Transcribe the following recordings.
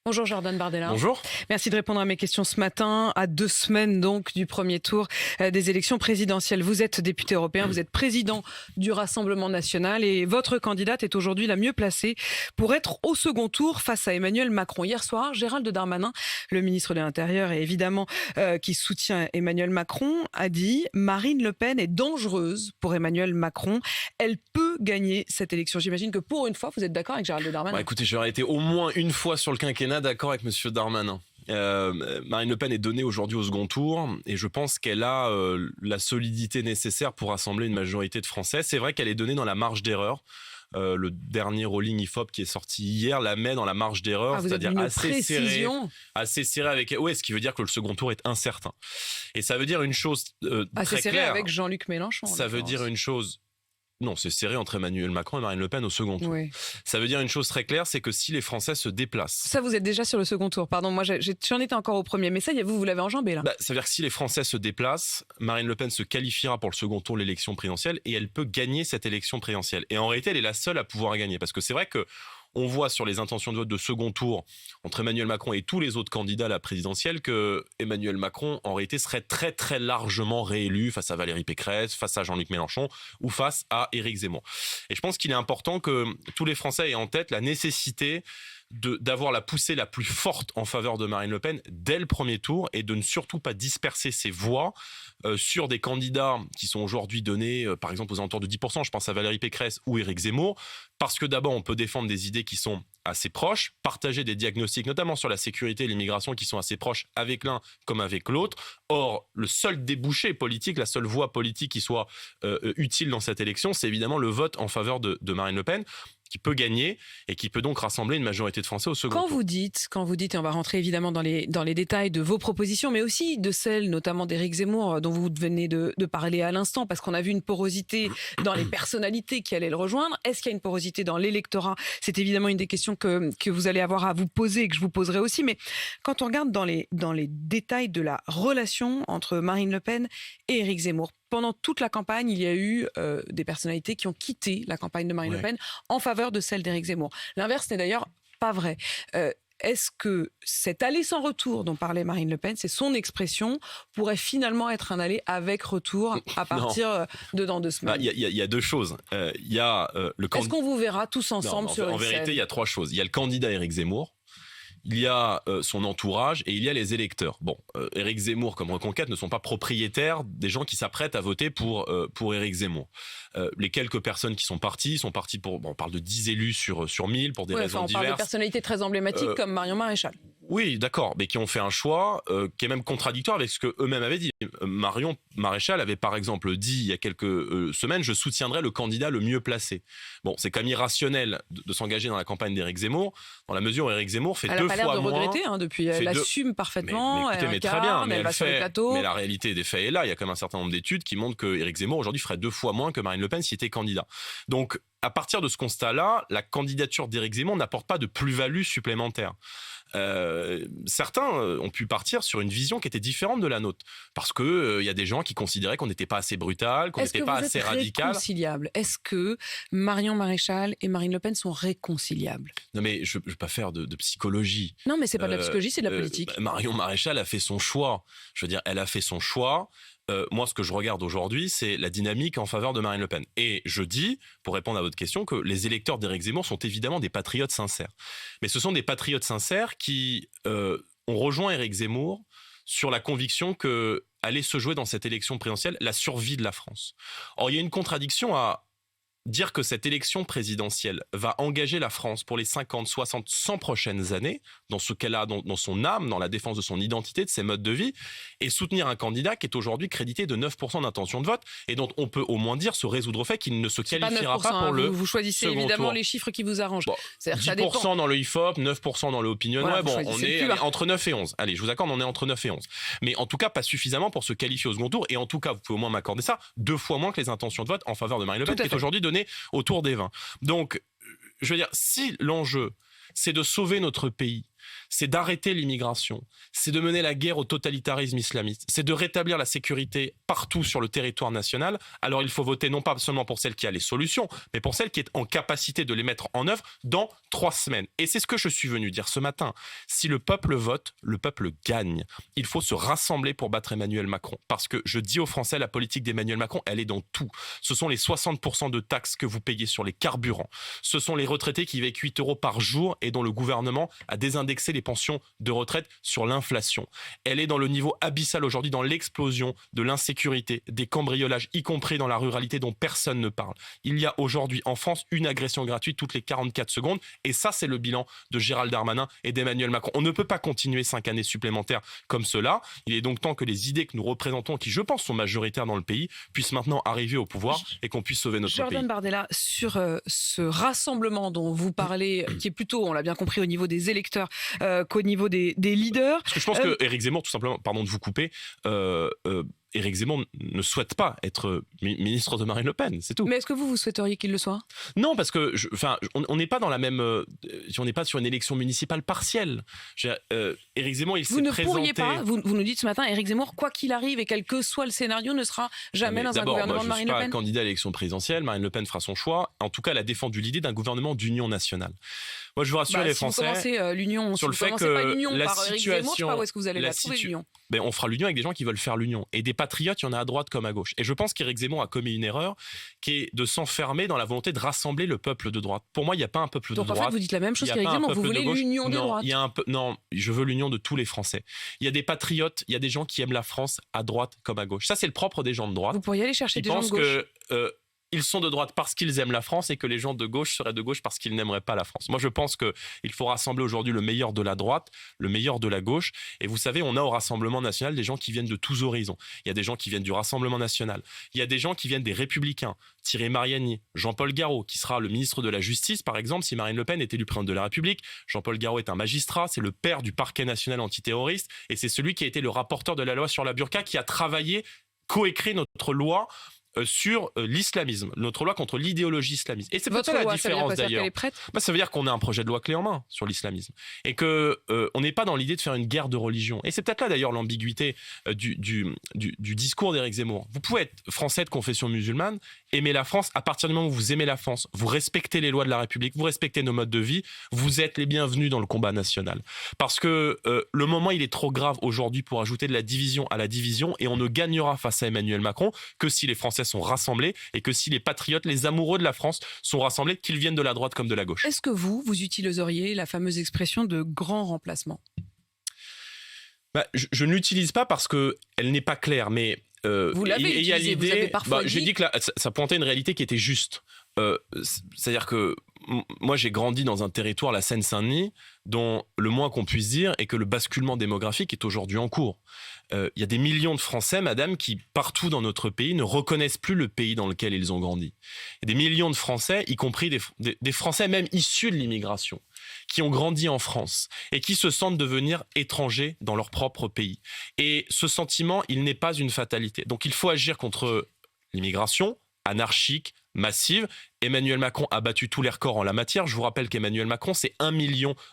Bonjour Jordan Bardella. Bonjour. Merci de répondre à mes questions ce matin, à 2 semaines donc du premier tour des élections présidentielles. Vous êtes député européen, vous êtes président du Rassemblement national et votre candidate est aujourd'hui la mieux placée pour être au second tour face à Emmanuel Macron. Hier soir, Gérald Darmanin, le ministre de l'Intérieur et évidemment qui soutient Emmanuel Macron, a dit « Marine Le Pen est dangereuse pour Emmanuel Macron. Elle peut gagner cette élection ». J'imagine que pour une fois, vous êtes d'accord avec Gérald Darmanin. Écoutez, j'aurais été au moins une fois sur le quinquennat d'accord avec M. Darmanin. Marine Le Pen est donnée aujourd'hui au second tour et je pense qu'elle a la solidité nécessaire pour rassembler une majorité de Français. C'est vrai qu'elle est donnée dans la marge d'erreur. Le dernier rolling IFOP qui est sorti hier la met dans la marge d'erreur, c'est-à-dire assez serré avec. Ouais, ce qui veut dire que le second tour est incertain. Et ça veut dire une chose assez très serré claire. avec Jean-Luc Mélenchon. Ça veut dire une chose. Non, c'est serré entre Emmanuel Macron et Marine Le Pen au second tour. Oui. Ça veut dire une chose très claire, c'est que si les Français se déplacent... Ça, vous êtes déjà sur le second tour. Pardon, moi j'en étais encore au premier. Mais ça, vous l'avez enjambé là. Ça veut dire que si les Français se déplacent, Marine Le Pen se qualifiera pour le second tour de l'élection présidentielle et elle peut gagner cette élection présidentielle. Et en réalité, elle est la seule à pouvoir gagner. Parce que c'est vrai que on voit sur les intentions de vote de second tour entre Emmanuel Macron et tous les autres candidats à la présidentielle que Emmanuel Macron, en réalité, serait très très largement réélu face à Valérie Pécresse, face à Jean-Luc Mélenchon ou face à Éric Zemmour. Et je pense qu'il est important que tous les Français aient en tête la nécessité d'avoir la poussée la plus forte en faveur de Marine Le Pen dès le premier tour et de ne surtout pas disperser ses voix sur des candidats qui sont aujourd'hui donnés, par exemple, aux alentours de 10%, je pense à Valérie Pécresse ou Éric Zemmour, parce que d'abord, on peut défendre des idées qui sont assez proches, partager des diagnostics, notamment sur la sécurité et l'immigration, qui sont assez proches avec l'un comme avec l'autre. Or, le seul débouché politique, la seule voie politique qui soit utile dans cette élection, c'est évidemment le vote en faveur de Marine Le Pen, qui peut gagner et qui peut donc rassembler une majorité de Français au second tour. Quand vous dites, et on va rentrer évidemment dans les détails de vos propositions, mais aussi de celles notamment d'Éric Zemmour dont vous venez de parler à l'instant, parce qu'on a vu une porosité dans les personnalités qui allaient le rejoindre. Est-ce qu'il y a une porosité dans l'électorat ? C'est évidemment une des questions que vous allez avoir à vous poser et que je vous poserai aussi. Mais quand on regarde dans les détails de la relation entre Marine Le Pen et Éric Zemmour, pendant toute la campagne, il y a eu des personnalités qui ont quitté la campagne de Marine Le Pen en faveur de celle d'Éric Zemmour. L'inverse n'est d'ailleurs pas vrai. Est-ce que cet aller sans retour dont parlait Marine Le Pen, c'est son expression, pourrait finalement être un aller avec retour à partir de dans 2 semaines ? Il y a deux choses. Est-ce qu'on vous verra tous ensemble sur une scène ? En vérité, il y a 3 choses. Il y a le candidat Éric Zemmour, il y a son entourage et il y a les électeurs. Éric Zemmour comme Reconquête ne sont pas propriétaires des gens qui s'apprêtent à voter pour Éric Zemmour. Les quelques personnes qui sont parties pour... on parle de 10 élus sur 1000 pour des raisons diverses. On parle de personnalités très emblématiques comme Marion Maréchal. Oui, d'accord, mais qui ont fait un choix qui est même contradictoire avec ce qu'eux-mêmes avaient dit. Marion Maréchal avait par exemple dit il y a quelques semaines « Je soutiendrai le candidat le mieux placé ». Bon, c'est quand même irrationnel de s'engager dans la campagne d'Éric Zemmour, dans la mesure où Éric Zemmour fait 2 fois moins... Elle n'a pas l'air de regretter depuis, elle assume parfaitement, mais très bien, mais elle va sur les plateaux. Mais la réalité des faits est là, il y a quand même un certain nombre d'études qui montrent qu'Éric Zemmour aujourd'hui ferait 2 fois moins que Marine Le Pen s'il était candidat. Donc, à partir de ce constat-là, la candidature d'Éric Zemmour n'apporte pas de plus-value supplémentaire. Certains ont pu partir sur une vision qui était différente de la nôtre, parce que y a des gens qui considéraient qu'on n'était pas assez brutal, qu'on n'était pas assez radical. Est-ce que Marion Maréchal et Marine Le Pen sont réconciliables ? Non mais je ne veux pas faire de psychologie. Non mais c'est pas de la psychologie, c'est de la politique. Marion Maréchal a fait son choix. Je veux dire, elle a fait son choix. Moi, ce que je regarde aujourd'hui, c'est la dynamique en faveur de Marine Le Pen. Et je dis, pour répondre à votre question, que les électeurs d'Éric Zemmour sont évidemment des patriotes sincères. Mais ce sont des patriotes sincères qui ont rejoint Éric Zemmour sur la conviction que allait se jouer dans cette élection présidentielle la survie de la France. Or, il y a une contradiction à dire que cette élection présidentielle va engager la France pour les 50, 60, 100 prochaines années, dans ce qu'elle a dans son âme, dans la défense de son identité, de ses modes de vie, et soutenir un candidat qui est aujourd'hui crédité de 9% d'intention de vote, et dont on peut au moins dire se résoudre au fait qu'il ne se qualifiera pas pour le Vous choisissez évidemment les chiffres qui vous arrangent. 10% dans le IFOP, 9% dans le Opinion Web, on est entre 9 et 11. Allez, je vous accorde, on est entre 9 et 11. Mais en tout cas, pas suffisamment pour se qualifier au second tour, et en tout cas, vous pouvez au moins m'accorder ça, 2 fois moins que les intentions de vote en faveur de Marine Le Pen, qui est aujourd'hui donnée autour des 20. Donc, je veux dire, si l'enjeu, c'est de sauver notre pays, c'est d'arrêter l'immigration, c'est de mener la guerre au totalitarisme islamiste, c'est de rétablir la sécurité partout sur le territoire national, alors il faut voter non pas seulement pour celle qui a les solutions, mais pour celle qui est en capacité de les mettre en œuvre dans 3 semaines. Et c'est ce que je suis venu dire ce matin. Si le peuple vote, le peuple gagne. Il faut se rassembler pour battre Emmanuel Macron. Parce que je dis aux Français, la politique d'Emmanuel Macron, elle est dans tout. Ce sont les 60% de taxes que vous payez sur les carburants. Ce sont les retraités qui vivent avec 8 € par jour et dont le gouvernement a désindexé les pensions de retraite sur l'inflation. Elle est dans le niveau abyssal aujourd'hui, dans l'explosion de l'insécurité, des cambriolages, y compris dans la ruralité dont personne ne parle. Il y a aujourd'hui en France une agression gratuite toutes les 44 secondes et ça c'est le bilan de Gérald Darmanin et d'Emmanuel Macron. On ne peut pas continuer 5 années supplémentaires comme cela. Il est donc temps que les idées que nous représentons, qui je pense sont majoritaires dans le pays, puissent maintenant arriver au pouvoir et qu'on puisse sauver notre pays. Jordan Bardella, sur ce rassemblement dont vous parlez, qui est plutôt, on l'a bien compris, au niveau des électeurs qu'au niveau des leaders. Parce que je pense que Éric Zemmour, tout simplement, pardon de vous couper, Éric Zemmour ne souhaite pas être ministre de Marine Le Pen, c'est tout. Mais est-ce que vous souhaiteriez qu'il le soit ? Non, parce que on n'est pas dans la même, on n'est pas sur une élection municipale partielle. Éric Zemmour, il s'est présenté. Vous ne pourriez pas. Vous nous dites ce matin, Éric Zemmour, quoi qu'il arrive et quel que soit le scénario, ne sera jamais dans un gouvernement de Marine Le Pen. Je ne suis pas candidat à l'élection présidentielle. Marine Le Pen fera son choix. En tout cas, elle a défendu l'idée d'un gouvernement d'union nationale. Moi, je veux rassurer les Français. Si vous commencez l'union, sur le fait que l'union la par Éric Zemmour, je ne sais pas où est-ce que vous allez la trouver l'union. Ben, on fera l'union avec des gens qui veulent faire l'union. Et des patriotes, il y en a à droite comme à gauche. Et je pense qu'Éric Zemmour a commis une erreur qui est de s'enfermer dans la volonté de rassembler le peuple de droite. Pour moi, il n'y a pas un peuple de droite. Donc en fait, vous dites la même chose qu'Éric Zemmour. Vous voulez l'union des droites. Non, je veux l'union de tous les Français. Il y a des patriotes, il y a des gens qui aiment la France à droite comme à gauche. Ça, c'est le propre des gens de droite. Vous pourriez aller chercher des gens de gauche. Ils sont de droite parce qu'ils aiment la France et que les gens de gauche seraient de gauche parce qu'ils n'aimeraient pas la France. Moi, je pense qu'il faut rassembler aujourd'hui le meilleur de la droite, le meilleur de la gauche. Et vous savez, on a au Rassemblement national des gens qui viennent de tous horizons. Il y a des gens qui viennent du Rassemblement national. Il y a des gens qui viennent des Républicains. Thierry Mariani, Jean-Paul Garot, qui sera le ministre de la Justice, par exemple, si Marine Le Pen est élue présidente de la République. Jean-Paul Garot est un magistrat, c'est le père du parquet national antiterroriste et c'est celui qui a été le rapporteur de la loi sur la burqa, qui a travaillé, coécrit notre loi sur l'islamisme, notre loi contre l'idéologie islamiste. Et c'est peut-être la différence d'ailleurs. Ça veut dire qu'on a un projet de loi clé en main sur l'islamisme et que on n'est pas dans l'idée de faire une guerre de religion. Et c'est peut-être là d'ailleurs l'ambiguïté du discours d'Éric Zemmour. Vous pouvez être français de confession musulmane, aimer la France. À partir du moment où vous aimez la France, vous respectez les lois de la République, vous respectez nos modes de vie, vous êtes les bienvenus dans le combat national. Parce que le moment il est trop grave aujourd'hui pour ajouter de la division à la division, et on ne gagnera face à Emmanuel Macron que si les Français sont rassemblés et que si les patriotes, les amoureux de la France sont rassemblés, qu'ils viennent de la droite comme de la gauche. Est-ce que vous utiliseriez la fameuse expression de grand remplacement ? Je ne l'utilise pas parce qu'elle n'est pas claire, mais vous l'avez utilisée, vous avez parfois dit... J'ai dit que ça pointait une réalité qui était juste. C'est-à-dire que moi, j'ai grandi dans un territoire, la Seine-Saint-Denis, dont le moins qu'on puisse dire est que le basculement démographique est aujourd'hui en cours. Il y a des millions de Français, madame, qui, partout dans notre pays, ne reconnaissent plus le pays dans lequel ils ont grandi. Il y a des millions de Français, y compris des Français même issus de l'immigration, qui ont grandi en France et qui se sentent devenir étrangers dans leur propre pays. Et ce sentiment, il n'est pas une fatalité. Donc il faut agir contre l'immigration anarchique, massive. Emmanuel Macron a battu tous les records en la matière. Je vous rappelle qu'Emmanuel Macron, c'est 1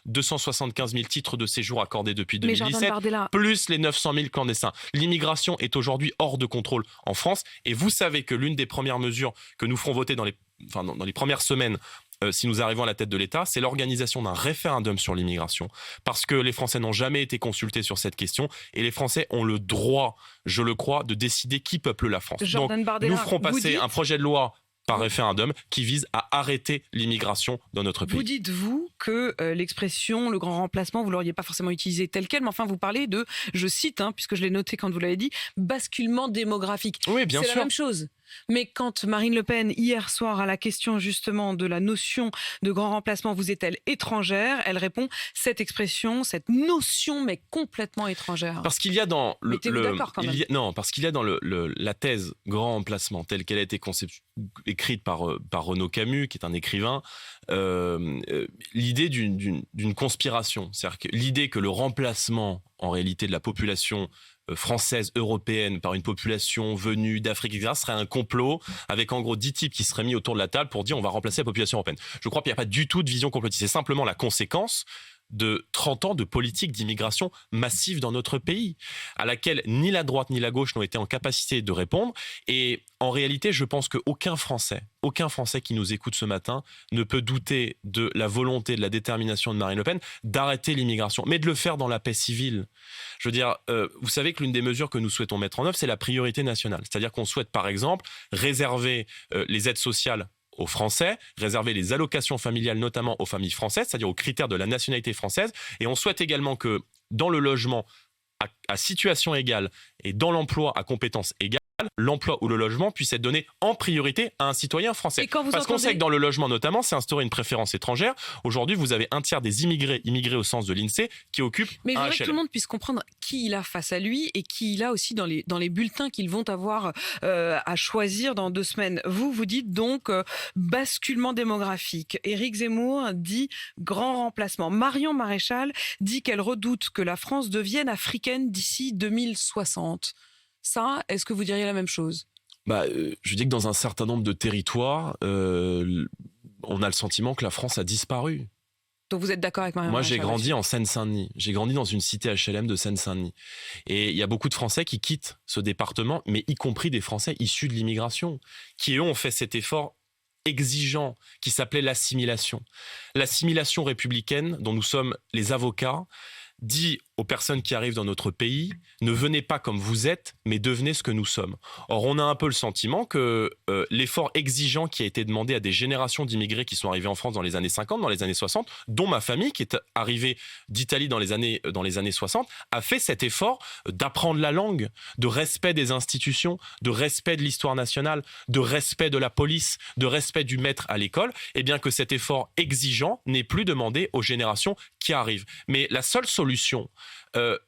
275 000 titres de séjour accordés depuis 2017, plus les 900 000 clandestins. L'immigration est aujourd'hui hors de contrôle en France. Et vous savez que l'une des premières mesures que nous ferons voter dans les premières semaines, si nous arrivons à la tête de l'État, c'est l'organisation d'un référendum sur l'immigration. Parce que les Français n'ont jamais été consultés sur cette question et les Français ont le droit, je le crois, de décider qui peuple la France. Donc, nous ferons passer un projet de loi par référendum qui vise à arrêter l'immigration dans notre pays. Vous dites, vous, que l'expression, le grand remplacement, vous ne l'auriez pas forcément utilisé telle quelle, mais enfin vous parlez de, je cite, puisque je l'ai noté quand vous l'avez dit, basculement démographique. Oui, bien sûr. C'est la même chose. Mais quand Marine Le Pen, hier soir, à la question justement de la notion de grand remplacement, vous est-elle étrangère ? Elle répond, cette expression, cette notion m'est complètement étrangère. Parce qu'il y a dans d'accord quand même. Parce qu'il y a dans la thèse grand remplacement telle qu'elle a été écrite par Renaud Camus, qui est un écrivain, l'idée d'une conspiration. C'est-à-dire que l'idée que le remplacement en réalité de la population française, européenne, par une population venue d'Afrique, etc., serait un complot avec en gros 10 types qui seraient mis autour de la table pour dire on va remplacer la population européenne. Je crois qu'il n'y a pas du tout de vision complotiste. C'est simplement la conséquence de 30 ans de politique d'immigration massive dans notre pays, à laquelle ni la droite ni la gauche n'ont été en capacité de répondre. Et en réalité, je pense qu'aucun Français qui nous écoute ce matin ne peut douter de la volonté, de la détermination de Marine Le Pen d'arrêter l'immigration, mais de le faire dans la paix civile. Je veux dire, vous savez que l'une des mesures que nous souhaitons mettre en œuvre, c'est la priorité nationale. C'est-à-dire qu'on souhaite, par exemple, réserver les aides sociales aux Français, réserver les allocations familiales, notamment aux familles françaises, c'est-à-dire aux critères de la nationalité française. Et on souhaite également que dans le logement à situation égale et dans l'emploi à compétences égales, l'emploi ou le logement puisse être donné en priorité à un citoyen français. Parce qu'on sait que dans le logement notamment, c'est instaurer une préférence étrangère. Aujourd'hui, vous avez un tiers des immigrés au sens de l'INSEE, qui occupent Mais je un voudrais que HLM. tout le monde puisse comprendre qui il a face à lui et qui il a aussi dans les bulletins qu'ils vont avoir à choisir dans 2 semaines. Vous dites donc basculement démographique. Éric Zemmour dit grand remplacement. Marion Maréchal dit qu'elle redoute que la France devienne africaine d'ici 2060. Ça, est-ce que vous diriez la même chose ? Je dis que dans un certain nombre de territoires, on a le sentiment que la France a disparu. Donc vous êtes d'accord avec Marion Maréchal ? Moi, j'ai grandi en Seine-Saint-Denis. J'ai grandi dans une cité HLM de Seine-Saint-Denis. Et il y a beaucoup de Français qui quittent ce département, mais y compris des Français issus de l'immigration, qui eux ont fait cet effort exigeant qui s'appelait l'assimilation. L'assimilation républicaine dont nous sommes les avocats dit aux personnes qui arrivent dans notre pays, ne venez pas comme vous êtes, mais devenez ce que nous sommes. Or, on a un peu le sentiment que l'effort exigeant qui a été demandé à des générations d'immigrés qui sont arrivés en France dans les années 50, dans les années 60, dont ma famille qui est arrivée d'Italie dans les années 60, a fait cet effort d'apprendre la langue, de respect des institutions, de respect de l'histoire nationale, de respect de la police, de respect du maître à l'école, et bien que cet effort exigeant n'est plus demandé aux générations qui arrivent. Mais la seule solution,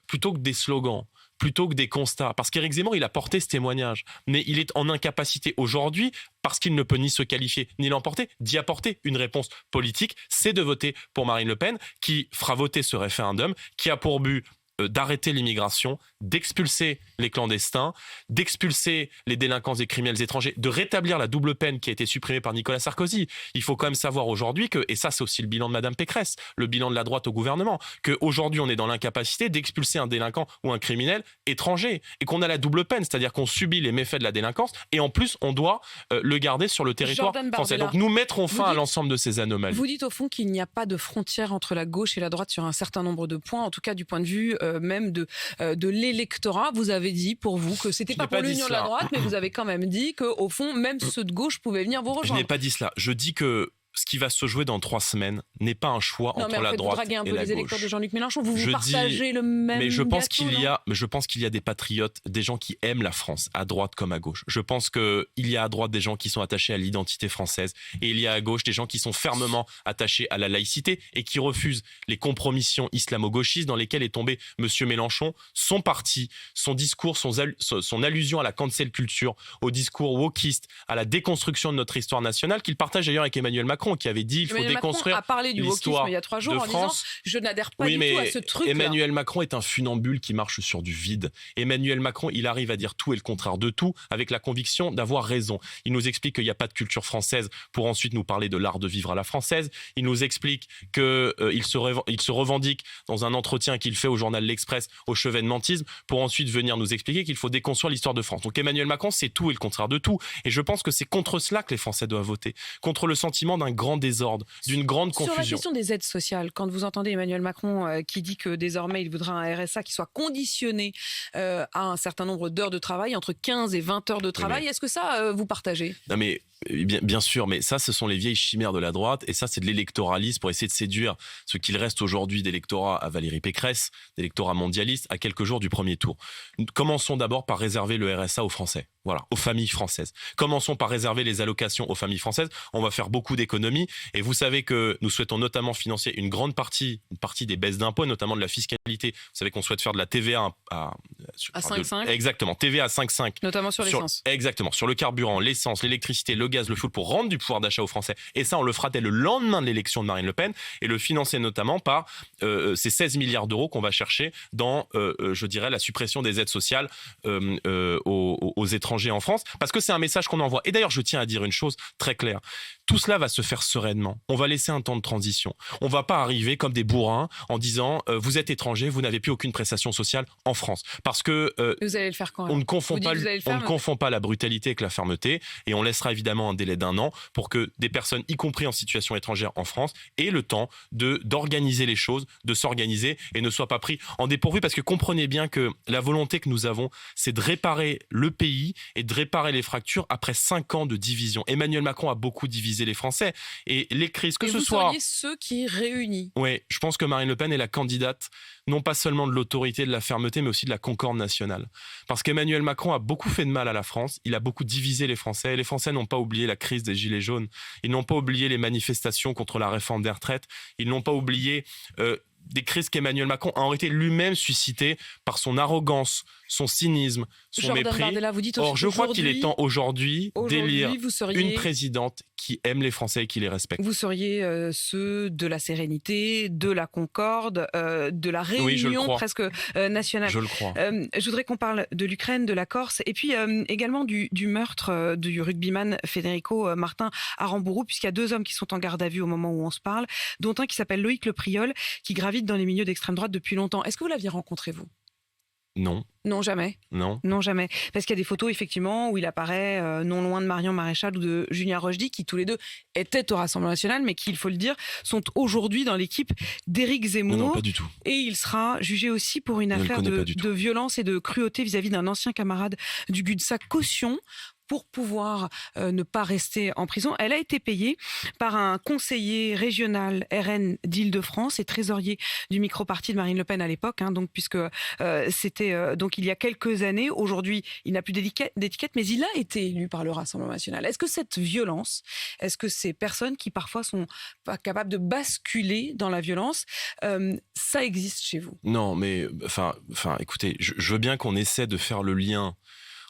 plutôt que des slogans, plutôt que des constats, parce qu'Éric Zemmour, il a porté ce témoignage, mais il est en incapacité aujourd'hui, parce qu'il ne peut ni se qualifier, ni l'emporter, d'y apporter une réponse politique, c'est de voter pour Marine Le Pen, qui fera voter ce référendum, qui a pour but d'arrêter l'immigration, d'expulser les clandestins, d'expulser les délinquants et criminels étrangers, de rétablir la double peine qui a été supprimée par Nicolas Sarkozy. Il faut quand même savoir aujourd'hui que, et ça c'est aussi le bilan de Madame Pécresse, le bilan de la droite au gouvernement, qu'aujourd'hui on est dans l'incapacité d'expulser un délinquant ou un criminel étranger et qu'on a la double peine, c'est-à-dire qu'on subit les méfaits de la délinquance et en plus on doit le garder sur le territoire français. Donc nous mettrons fin à l'ensemble de ces anomalies. Vous dites au fond qu'il n'y a pas de frontière entre la gauche et la droite sur un certain nombre de points, en tout cas du point de vue même de l'électorat. Vous avez dit pour vous que c'était pas pour l'union de la droite, mais vous avez quand même dit qu'au fond, même ceux de gauche pouvaient venir vous rejoindre. Je n'ai pas dit cela. Je dis que ce qui va se jouer dans 3 semaines n'est pas un choix entre la droite et la gauche. Vous draguez un peu les électeurs de Jean-Luc Mélenchon. Vous partagez le même mais je pense gâteau, qu'il y a des patriotes, des gens qui aiment la France, à droite comme à gauche. Je pense qu'il y a à droite des gens qui sont attachés à l'identité française et il y a à gauche des gens qui sont fermement attachés à la laïcité et qui refusent les compromissions islamo-gauchistes dans lesquelles est tombé M. Mélenchon, son parti, son discours, son allusion à la cancel culture, au discours wokiste, à la déconstruction de notre histoire nationale, qu'il partage d'ailleurs avec Emmanuel Macron, qui avait dit il faut déconstruire a parlé du l'histoire wokisme il y a 3 jours de en France. disant je n'adhère pas du tout à ce truc-là. Emmanuel Macron est un funambule qui marche sur du vide. Emmanuel Macron, il arrive à dire tout et le contraire de tout avec la conviction d'avoir raison. Il nous explique qu'il n'y a pas de culture française pour ensuite nous parler de l'art de vivre à la française. Il nous explique qu'il se revendique dans un entretien qu'il fait au journal L'Express au chevet de mentisme pour ensuite venir nous expliquer qu'il faut déconstruire l'histoire de France. Donc Emmanuel Macron, c'est tout et le contraire de tout. Et je pense que c'est contre cela que les Français doivent voter. Contre le sentiment d'un grand désordre, d'une grande confusion. Sur la question des aides sociales, quand vous entendez Emmanuel Macron qui dit que désormais il voudra un RSA qui soit conditionné à un certain nombre d'heures de travail, entre 15 et 20 heures de travail, est-ce que ça vous partagez ? Non mais bien sûr, mais ça ce sont les vieilles chimères de la droite et ça c'est de l'électoralisme pour essayer de séduire ce qu'il reste aujourd'hui d'électorat à Valérie Pécresse, d'électorat mondialiste à quelques jours du premier tour. Commençons d'abord par réserver le RSA aux Français. Voilà, aux familles françaises. Commençons par réserver les allocations aux familles françaises. On va faire beaucoup d'économies. Et vous savez que nous souhaitons notamment financer une partie des baisses d'impôts, notamment de la fiscalité. Vous savez qu'on souhaite faire de la TVA à 5,5. Exactement, TVA à 5,5. Notamment sur l'essence. Exactement, sur le carburant, l'essence, l'électricité, le gaz, le fioul, pour rendre du pouvoir d'achat aux Français. Et ça, on le fera dès le lendemain de l'élection de Marine Le Pen et le financer notamment par ces 16 milliards d'euros qu'on va chercher dans, je dirais, la suppression des aides sociales aux étrangers en France, parce que c'est un message qu'on envoie. Et d'ailleurs, je tiens à dire une chose très claire. tout cela va se faire sereinement. On va laisser un temps de transition. On va pas arriver comme des bourrins en disant vous êtes étranger, vous n'avez plus aucune prestation sociale en France. Parce que vous allez le faire quand on ne confond pas la brutalité avec la fermeté, et on laissera évidemment un délai d'1 an pour que des personnes, y compris en situation étrangère en France, aient le temps d'organiser les choses, de s'organiser et ne soient pas pris en dépourvu. Parce que comprenez bien que la volonté que nous avons, c'est de réparer le pays et de réparer les fractures après 5 ans de division. Emmanuel Macron a beaucoup divisé les Français, et les crises, que et ce vous soit... seriez ceux qui réunissent. Oui, je pense que Marine Le Pen est la candidate, non pas seulement de l'autorité, de la fermeté, mais aussi de la concorde nationale. Parce qu'Emmanuel Macron a beaucoup fait de mal à la France, il a beaucoup divisé les Français, et les Français n'ont pas oublié la crise des Gilets jaunes, ils n'ont pas oublié les manifestations contre la réforme des retraites, ils n'ont pas oublié des crises qu'Emmanuel Macron a en réalité lui-même suscitées par son arrogance, son cynisme, son Jordan mépris. Bardella, vous dites Or, je crois qu'il est temps aujourd'hui d'élire une présidente qui aime les Français et qui les respecte. Vous seriez ceux de la sérénité, de la concorde, de la réunion presque nationale. Je le crois. Je voudrais qu'on parle de l'Ukraine, de la Corse, et puis également du meurtre du rugbyman Federico Martin Aramburu, puisqu'il y a 2 hommes qui sont en garde à vue au moment où on se parle, dont un qui s'appelle Loïc Le Priol, qui gravite dans les milieux d'extrême droite depuis longtemps. Est-ce que vous l'aviez rencontré, vous ? Non. Non, jamais. Non, jamais. Parce qu'il y a des photos, effectivement, où il apparaît non loin de Marion Maréchal ou de Julien Rochdy, qui tous les deux étaient au Rassemblement national, mais qui, il faut le dire, sont aujourd'hui dans l'équipe d'Éric Zemmour. Non, pas du tout. Et il sera jugé aussi pour une affaire de violence et de cruauté vis-à-vis d'un ancien camarade du GUDSA, caution pour pouvoir ne pas rester en prison. Elle a été payée par un conseiller régional RN d'Île-de-France et trésorier du micro-parti de Marine Le Pen à l'époque, donc puisque c'était donc il y a quelques années. Aujourd'hui, il n'a plus d'étiquette, mais il a été élu par le Rassemblement national. Est-ce que cette violence, est-ce que ces personnes qui parfois sont pas capables de basculer dans la violence, ça existe chez vous ? Non, mais écoutez, je veux bien qu'on essaie de faire le lien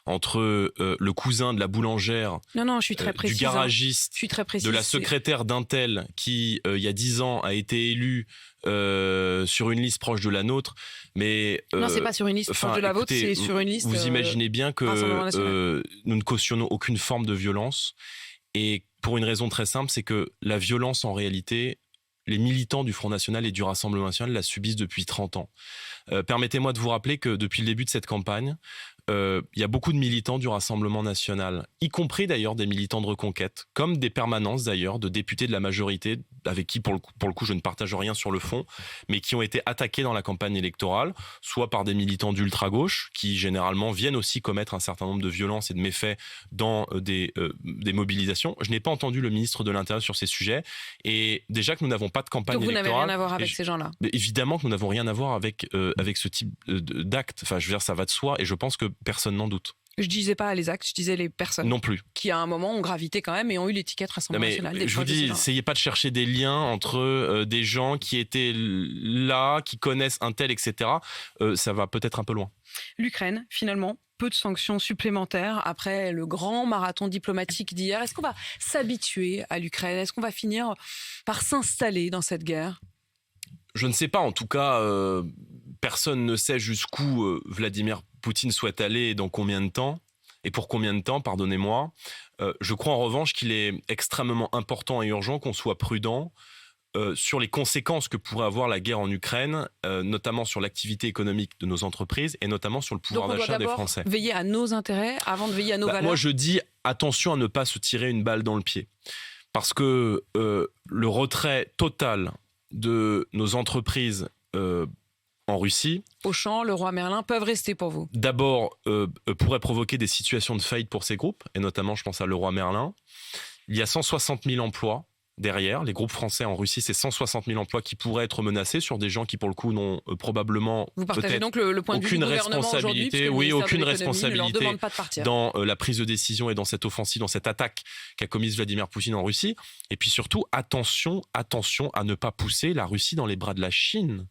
entre le cousin de la boulangère, je suis très précise, du garagiste, je suis très précise, de la secrétaire d'un tel qui, il y a 10 ans, a été élu sur une liste proche de la nôtre. Mais, non, c'est pas sur une liste proche de la vôtre, c'est sur une liste... Vous imaginez bien que nous ne cautionnons aucune forme de violence. Et pour une raison très simple, c'est que la violence, en réalité, les militants du Front National et du Rassemblement National la subissent depuis 30 ans. Permettez-moi de vous rappeler que depuis le début de cette campagne, il y a beaucoup de militants du Rassemblement National, y compris d'ailleurs des militants de Reconquête, comme des permanences d'ailleurs de députés de la majorité, avec qui pour le coup je ne partage rien sur le fond, mais qui ont été attaqués dans la campagne électorale, soit par des militants d'ultra-gauche, qui généralement viennent aussi commettre un certain nombre de violences et de méfaits dans des mobilisations. Je n'ai pas entendu le ministre de l'Intérieur sur ces sujets, et déjà que nous n'avons pas de campagne électorale... Donc vous n'avez rien à voir avec ces gens-là ? Évidemment que nous n'avons rien à voir avec ce type d'actes. Enfin, je veux dire, ça va de soi, et je pense que personne n'en doute. Je disais pas les actes, je disais les personnes. Non plus. Qui à un moment ont gravité quand même et ont eu l'étiquette Rassemblement national. Je vous dis, essayez pas de chercher des liens entre des gens qui étaient là, qui connaissent un tel, etc. Ça va peut-être un peu loin. L'Ukraine, finalement, peu de sanctions supplémentaires après le grand marathon diplomatique d'hier. Est-ce qu'on va s'habituer à l'Ukraine ? Est-ce qu'on va finir par s'installer dans cette guerre ? Je ne sais pas, en tout cas, personne ne sait jusqu'où Vladimir Poutine souhaite aller et dans combien de temps, et pour combien de temps, pardonnez-moi. Je crois en revanche qu'il est extrêmement important et urgent qu'on soit prudent sur les conséquences que pourrait avoir la guerre en Ukraine, notamment sur l'activité économique de nos entreprises et notamment sur le pouvoir d'achat des Français. Veiller à nos intérêts avant de veiller à nos valeurs. Moi, je dis attention à ne pas se tirer une balle dans le pied. Parce que le retrait total de nos entreprises en Russie... Auchan, Leroy Merlin peuvent rester pour vous. D'abord, pourrait provoquer des situations de faillite pour ces groupes, et notamment, je pense à Leroy Merlin. Il y a 160 000 emplois derrière. Les groupes français en Russie, c'est 160 000 emplois qui pourraient être menacés sur des gens qui, pour le coup, n'ont probablement Vous partagez donc le point de vue du gouvernement aujourd'hui, aucune responsabilité ne leur demande pas de partir. Dans la prise de décision et dans cette offensive, dans cette attaque qu'a commise Vladimir Poutine en Russie. Et puis surtout, attention à ne pas pousser la Russie dans les bras de la Chine.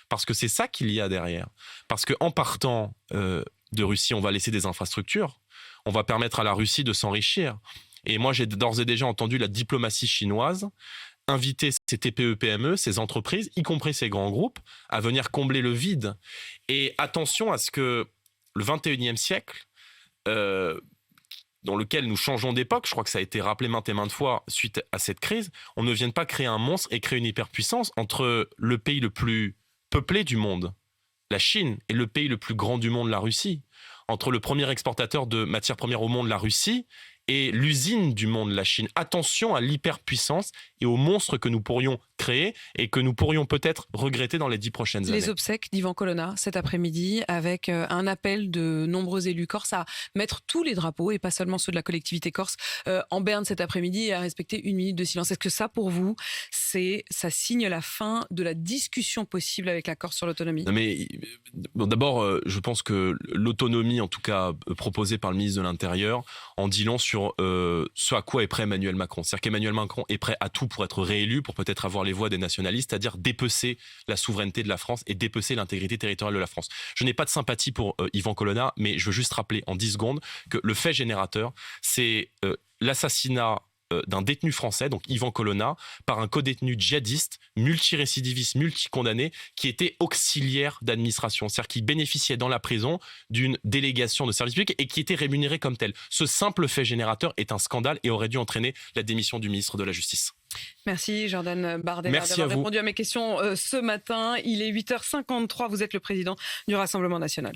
Parce que c'est ça qu'il y a derrière. Parce qu'en partant de Russie, on va laisser des infrastructures. On va permettre à la Russie de s'enrichir. Et moi, j'ai d'ores et déjà entendu la diplomatie chinoise inviter ces TPE-PME, ces entreprises, y compris ces grands groupes, à venir combler le vide. Et attention à ce que le 21e siècle dans lequel nous changeons d'époque, je crois que ça a été rappelé maintes et maintes fois suite à cette crise, on ne vienne pas créer un monstre et créer une hyperpuissance entre le pays le plus peuplé du monde, la Chine, et le pays le plus grand du monde, la Russie, entre le premier exportateur de matières premières au monde, la Russie, et l'usine du monde, la Chine. Attention à l'hyperpuissance et aux monstres que nous pourrions créer et que nous pourrions peut-être regretter dans les 10 prochaines années. Les obsèques d'Ivan Colonna cet après-midi avec un appel de nombreux élus corses à mettre tous les drapeaux et pas seulement ceux de la collectivité corse en berne cet après-midi et à respecter 1 minute de silence. Est-ce que ça, pour vous, ça signe la fin de la discussion possible avec la Corse sur l'autonomie? Non mais, bon, d'abord, je pense que l'autonomie, en tout cas proposée par le ministre de l'Intérieur, en dit long sur ce à quoi est prêt Emmanuel Macron. C'est-à-dire qu'Emmanuel Macron est prêt à tout pour être réélu, pour peut-être avoir les voix des nationalistes, c'est-à-dire dépecer la souveraineté de la France et dépecer l'intégrité territoriale de la France. Je n'ai pas de sympathie pour Ivan Colonna, mais je veux juste rappeler en 10 secondes que le fait générateur, c'est l'assassinat d'un détenu français, donc Ivan Colonna, par un codétenu djihadiste, multirécidiviste, multicondamné, qui était auxiliaire d'administration, c'est-à-dire qui bénéficiait dans la prison d'une délégation de service public et qui était rémunéré comme tel. Ce simple fait générateur est un scandale et aurait dû entraîner la démission du ministre de la Justice. Merci Jordan Bardella d'avoir répondu à mes questions ce matin. Il est 8h53, vous êtes le président du Rassemblement national.